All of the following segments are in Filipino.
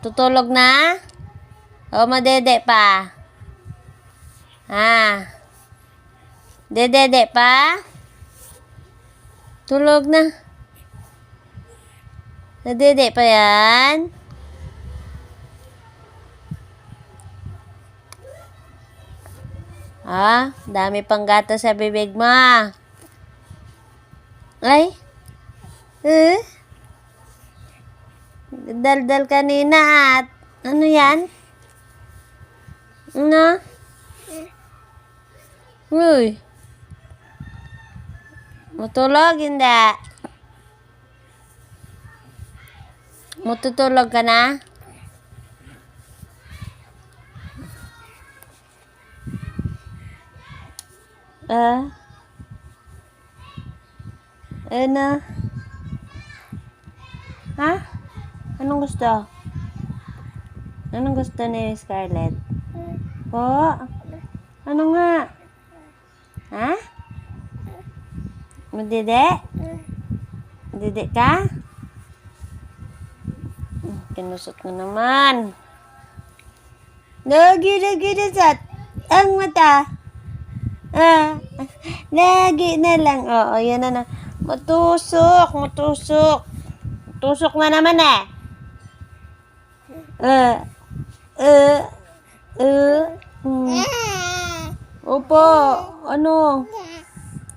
Tutulog na? O madede pa? Dedede pa? Tulog na. Nadede pa yan? Dami pang gatas sa bibig mo. Ay? Daldal kanina at ano yan? Ano? Uy. Matulog, hindi? Matutulog ka na? Ano? Anong gusto? Anong gusto ni Scarlett? Po? Ano nga? Madede? Madede ka? Kinusot na naman. Lagi sat. Ang mata. Lagi na lang. Oo, yan na. Matusok. Tusok na naman Opo. Ano?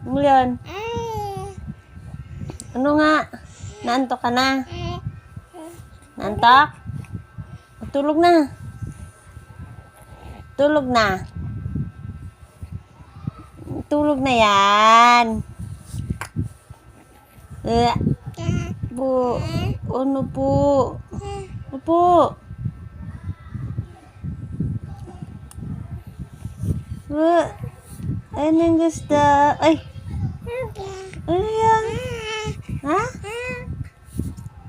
Ano yan? Ano nga? Naantok ka na? Naantok? Tulog na. Tulog na. Tulog na yan. Po. Ano po? Opo. Anong gusto? Ay. Ano yan?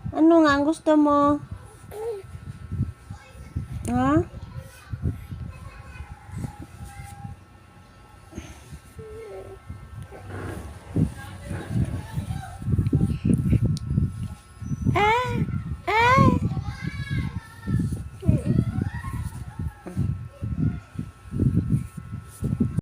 Ano nga ang gusto mo?